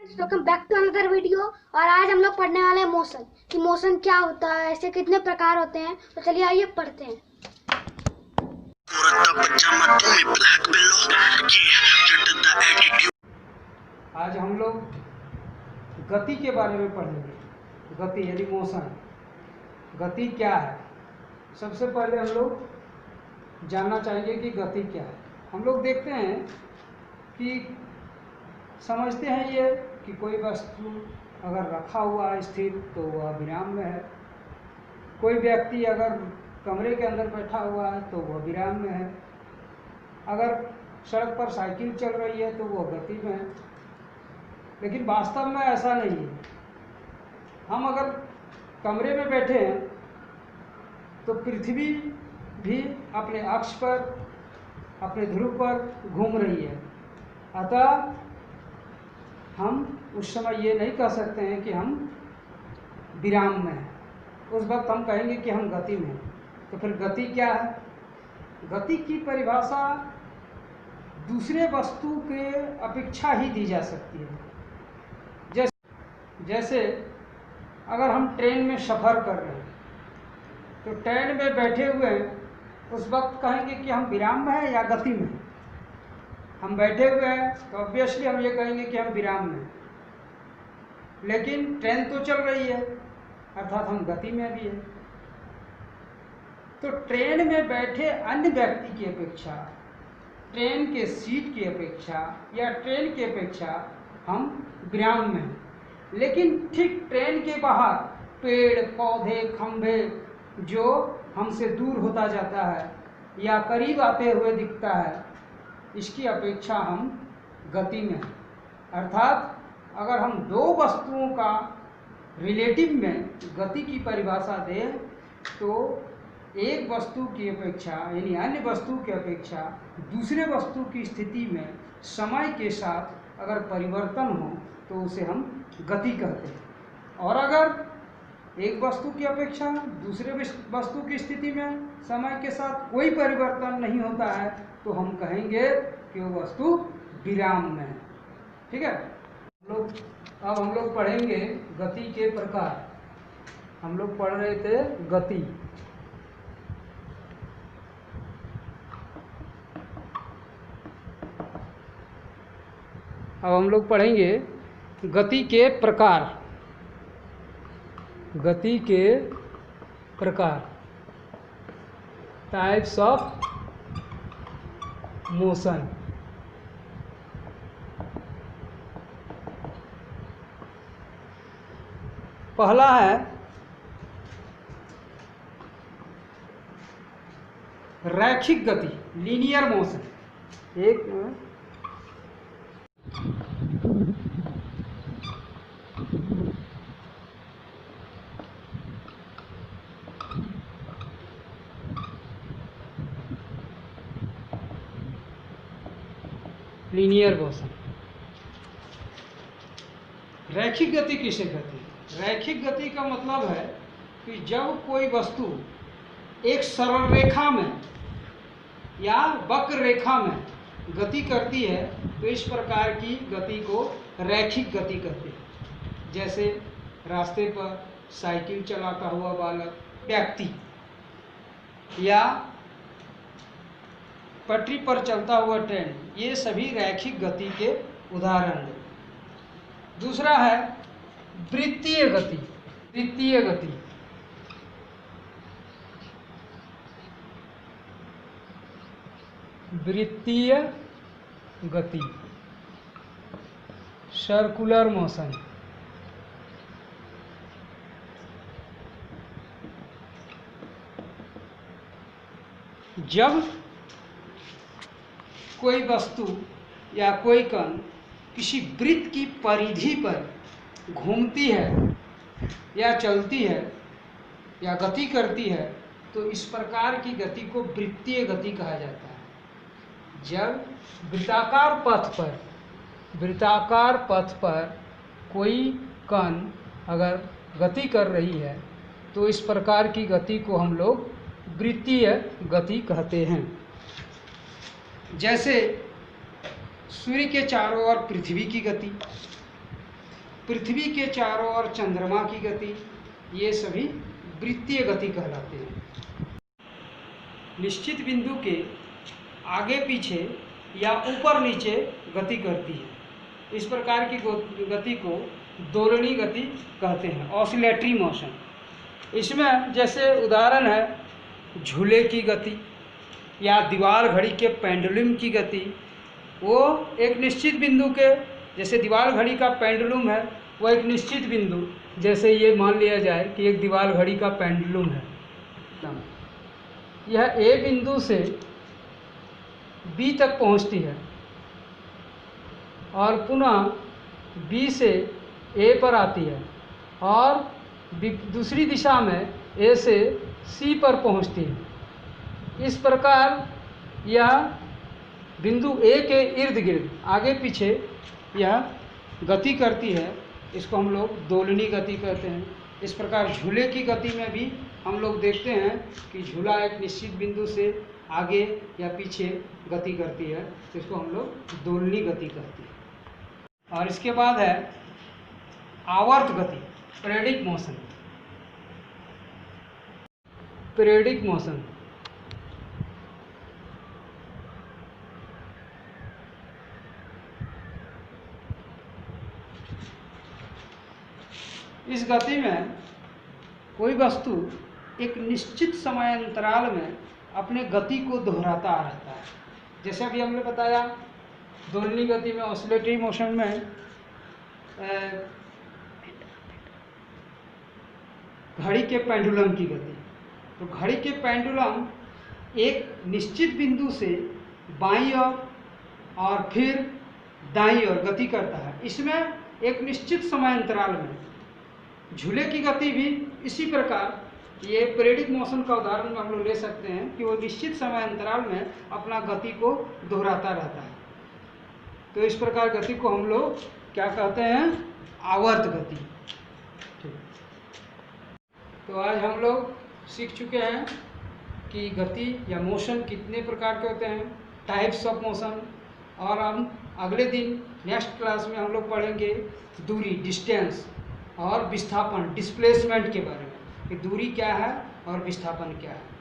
Welcome back to another video. और आज हम लोग पढ़ने वाले हैं मोशन कि मोशन क्या होता है, ऐसे कितने प्रकार होते हैं। तो चलिए आइए पढ़ते हैं। आज हम लोग गति के बारे में पढ़ेंगे। गति यानी मोशन। गति क्या है? सबसे पहले हम लोग जानना चाहेंगे कि गति क्या है। हम लोग देखते हैं कि समझते हैं ये कि कोई वस्तु अगर रखा हुआ है स्थिर तो वह विराम में है। कोई व्यक्ति अगर कमरे के अंदर बैठा हुआ है तो वह विराम में है। अगर सड़क पर साइकिल चल रही है तो वह गति में है। लेकिन वास्तव में ऐसा नहीं है। हम अगर कमरे में बैठे हैं तो पृथ्वी भी अपने अक्ष पर, अपने ध्रुव पर घूम रही है। अतः हम उस समय ये नहीं कह सकते हैं कि हम विराम में हैं। उस वक्त हम कहेंगे कि हम गति में हैं। तो फिर गति क्या है? गति की परिभाषा दूसरे वस्तु के अपेक्षा ही दी जा सकती है। जैसे अगर हम ट्रेन में सफ़र कर रहे हैं तो ट्रेन में बैठे हुए हैं, उस वक्त कहेंगे कि हम विराम में हैं या गति में हैं। हम बैठे हुए हैं तो ऑब्वियसली हम ये कहेंगे कि हम विराम में हैं। लेकिन ट्रेन तो चल रही है, अर्थात हम गति में भी हैं। तो ट्रेन में बैठे अन्य व्यक्ति की अपेक्षा, ट्रेन के सीट की अपेक्षा या ट्रेन की अपेक्षा हम विराम में हैं। लेकिन ठीक ट्रेन के बाहर पेड़ पौधे खंभे जो हमसे दूर होता जाता है या करीब आते हुए दिखता है, इसकी अपेक्षा हम गति में हैं। अर्थात अगर हम दो वस्तुओं का रिलेटिव में गति की परिभाषा दें तो एक वस्तु की अपेक्षा यानी अन्य वस्तु की अपेक्षा दूसरे वस्तु की स्थिति में समय के साथ अगर परिवर्तन हो तो उसे हम गति कहते हैं। और अगर एक वस्तु की अपेक्षा दूसरे वस्तु की स्थिति में समय के साथ कोई परिवर्तन नहीं होता है तो हम कहेंगे कि वो वस्तु विराम में है। ठीक है। अब हम लोग पढ़ेंगे गति के प्रकार। हम लोग पढ़ रहे थे गति। अब हम लोग पढ़ेंगे गति के प्रकार। गति के प्रकार, टाइप्स ऑफ मोशन। पहला है रैखिक गति, लीनियर मोशन। एक लीनियर मोशन। रैखिक गति किसे कहते हैं? रैखिक गति का मतलब है कि जब कोई वस्तु एक सरल रेखा में या वक्र रेखा में गति करती है तो इस प्रकार की गति को रैखिक गति कहते हैं। जैसे रास्ते पर साइकिल चलाता हुआ बालक, व्यक्ति, या पटरी पर चलता हुआ ट्रेन, ये सभी रैखिक गति के उदाहरण हैं। दूसरा है वृत्तीय गति। वृत्तीय गति वृत्तीय गति, सर्कुलर मोशन। जब कोई वस्तु या कोई कण किसी वृत्त की परिधि पर घूमती है या चलती है या गति करती है तो इस प्रकार की गति को वृत्तीय गति कहा जाता है। जब वृत्ताकार पथ पर कोई कण अगर गति कर रही है तो इस प्रकार की गति को हम लोग वृत्तीय गति कहते हैं। जैसे सूर्य के चारों ओर पृथ्वी की गति, पृथ्वी के चारों ओर चंद्रमा की गति, ये सभी वृत्तीय गति कहलाते हैं। निश्चित बिंदु के आगे पीछे या ऊपर नीचे गति करती है। इस प्रकार की गति को दोलनी गति कहते हैं, ऑसिलेटरी मोशन। इसमें जैसे उदाहरण है झूले की गति या दीवार घड़ी के पेंडुलम की गति। वो एक निश्चित बिंदु के, जैसे दीवार घड़ी का पेंडुलम है, वो एक निश्चित बिंदु, जैसे ये मान लिया जाए कि एक दीवार घड़ी का पेंडुलम है, यह ए बिंदु से बी तक पहुंचती है और पुनः बी से ए पर आती है और दूसरी दिशा में ए से सी पर पहुंचती है। इस प्रकार यह बिंदु ए के इर्द गिर्द आगे पीछे यह गति करती है। इसको हम लोग दोलनी गति कहते हैं। इस प्रकार झूले की गति में भी हम लोग देखते हैं कि झूला एक निश्चित बिंदु से आगे या पीछे गति करती है, तो इसको हम लोग दोलनी गति कहते हैं। और इसके बाद है आवर्त गति, पीरियडिक मोशन। पीरियडिक मोशन इस गति में कोई वस्तु एक निश्चित समय अंतराल में अपने गति को दोहराता रहता है। जैसे अभी हमने बताया दोलनी गति में, ऑसिलेटरी मोशन में घड़ी के पेंडुलम की गति। तो घड़ी के पेंडुलम एक निश्चित बिंदु से बाईं ओर और फिर दाईं ओर गति करता है, इसमें एक निश्चित समय अंतराल में। झूले की गति भी इसी प्रकार, ये पीरियडिक मोशन का उदाहरण हम लोग ले सकते हैं कि वो निश्चित समय अंतराल में अपना गति को दोहराता रहता है। तो इस प्रकार गति को हम लोग क्या कहते हैं? आवर्त गति। ठीक, तो आज हम लोग सीख चुके हैं कि गति या मोशन कितने प्रकार के होते हैं, टाइप्स ऑफ मोशन। और हम अगले दिन नेक्स्ट क्लास में हम लोग पढ़ेंगे दूरी, डिस्टेंस, और विस्थापन, डिस्प्लेसमेंट के बारे में, कि दूरी क्या है और विस्थापन क्या है।